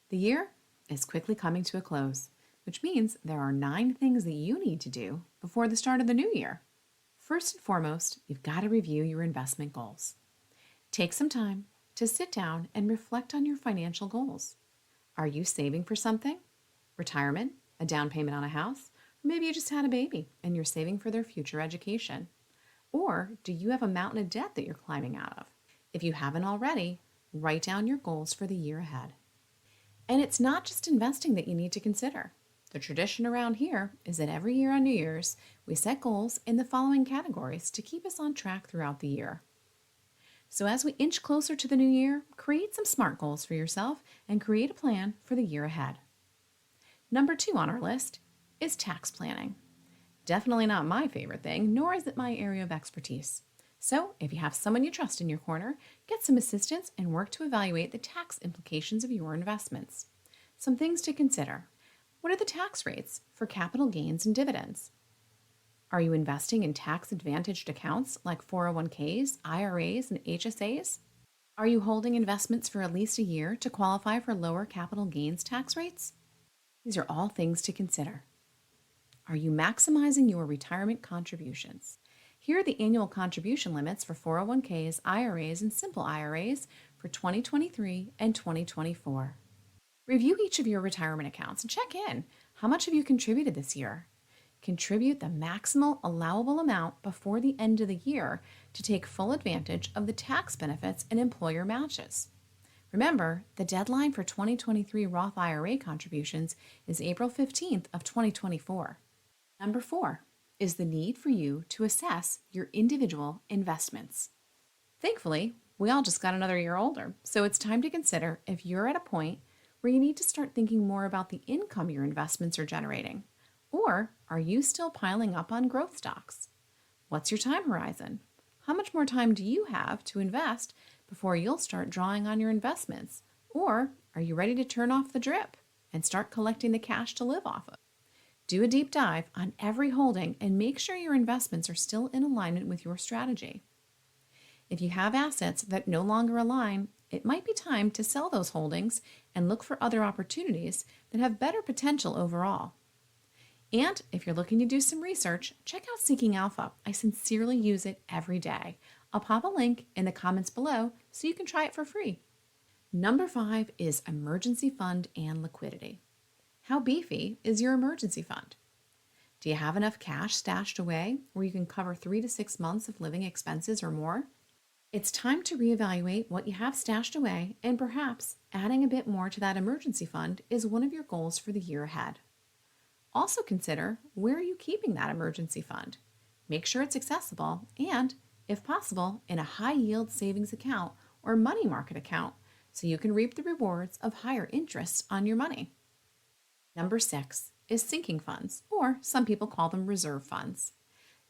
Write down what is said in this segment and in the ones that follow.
The year is quickly coming to a close, which means there are 9 things that you need to do before the start of the new year. First and foremost, you've got to review your investment goals. Take some time to sit down and reflect on your financial goals. Are you saving for something? Retirement, a down payment on a house, or maybe you just had a baby and you're saving for their future education. Or do you have a mountain of debt that you're climbing out of? If you haven't already, write down your goals for the year ahead. And it's not just investing that you need to consider. The tradition around here is that every year on New Year's, we set goals in the following categories to keep us on track throughout the year. So as we inch closer to the new year, create some SMART goals for yourself and create a plan for the year ahead. Number 2 on our list is tax planning. Definitely not my favorite thing, nor is it my area of expertise. So if you have someone you trust in your corner, get some assistance and work to evaluate the tax implications of your investments. Some things to consider. What are the tax rates for capital gains and dividends? Are you investing in tax-advantaged accounts like 401ks, IRAs, and HSAs? Are you holding investments for at least a year to qualify for lower capital gains tax rates? These are all things to consider. Are you maximizing your retirement contributions? Here are the annual contribution limits for 401ks, IRAs, and simple IRAs for 2023 and 2024. Review each of your retirement accounts and check in. How much have you contributed this year? Contribute the maximal allowable amount before the end of the year to take full advantage of the tax benefits and employer matches. Remember, the deadline for 2023 Roth IRA contributions is April 15th of 2024. Number 4 is the need for you to assess your individual investments. Thankfully, we all just got another year older, so it's time to consider if you're at a point where you need to start thinking more about the income your investments are generating. Or are you still piling up on growth stocks? What's your time horizon? How much more time do you have to invest before you'll start drawing on your investments? Or are you ready to turn off the drip and start collecting the cash to live off of? Do a deep dive on every holding and make sure your investments are still in alignment with your strategy. If you have assets that no longer align, it might be time to sell those holdings and look for other opportunities that have better potential overall. And if you're looking to do some research, check out Seeking Alpha. I sincerely use it every day. I'll pop a link in the comments below so you can try it for free. Number 5 is emergency fund and liquidity. How beefy is your emergency fund? Do you have enough cash stashed away where you can cover 3 to 6 months of living expenses or more? It's time to reevaluate what you have stashed away, and perhaps adding a bit more to that emergency fund is one of your goals for the year ahead. Also consider, where are you keeping that emergency fund? Make sure it's accessible and, if possible, in a high-yield savings account or money market account so you can reap the rewards of higher interest on your money. Number 6 is sinking funds, or some people call them reserve funds.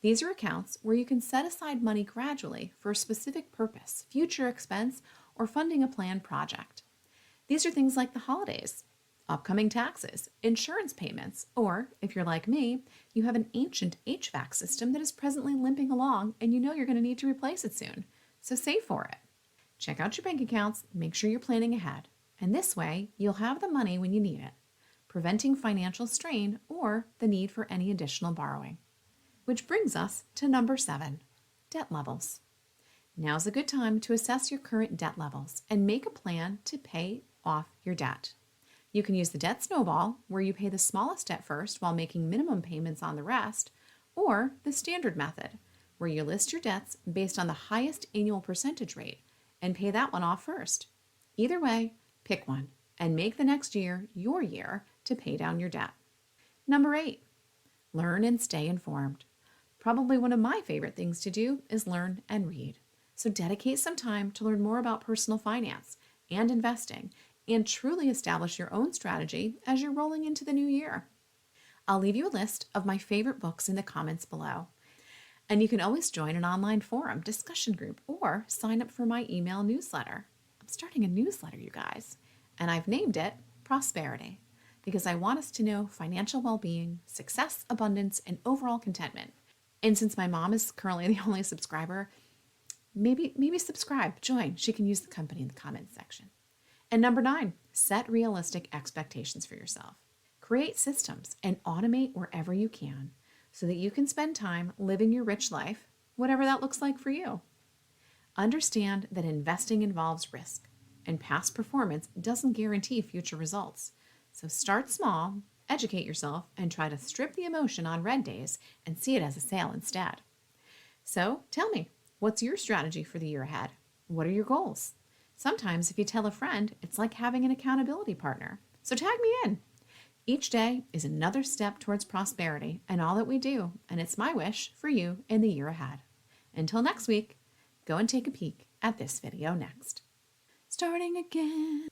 These are accounts where you can set aside money gradually for a specific purpose, future expense, or funding a planned project. These are things like the holidays, upcoming taxes, insurance payments, or if you're like me, you have an ancient HVAC system that is presently limping along and you know you're going to need to replace it soon, so save for it. Check out your bank accounts, make sure you're planning ahead, and this way you'll have the money when you need it, preventing financial strain or the need for any additional borrowing. Which brings us to number 7, debt levels. Now's a good time to assess your current debt levels and make a plan to pay off your debt. You can use the debt snowball, where you pay the smallest debt first while making minimum payments on the rest, or the standard method, where you list your debts based on the highest annual percentage rate and pay that one off first. Either way, pick one and make the next year your year to pay down your debt. Number 8, learn and stay informed. Probably one of my favorite things to do is learn and read. So dedicate some time to learn more about personal finance and investing and truly establish your own strategy as you're rolling into the new year. I'll leave you a list of my favorite books in the comments below. And you can always join an online forum, discussion group, or sign up for my email newsletter. I'm starting a newsletter, you guys, and I've named it Prosperity because I want us to know financial well-being, success, abundance, and overall contentment. And since my mom is currently the only subscriber, maybe subscribe, join. She can use the company in the comments section. And number 9, Set realistic expectations for yourself. Create systems and automate wherever you can so that you can spend time living your rich life, whatever that looks like for you. Understand that investing involves risk, and past performance doesn't guarantee future results. So start small, educate yourself, and try to strip the emotion on red days and see it as a sale instead. So tell me, what's your strategy for the year ahead? What are your goals? Sometimes if you tell a friend, it's like having an accountability partner. So tag me in. Each day is another step towards prosperity and all that we do, and it's my wish for you in the year ahead. Until next week, go and take a peek at this video next. Starting again.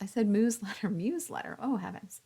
I said moose letter, muse letter. Oh heavens.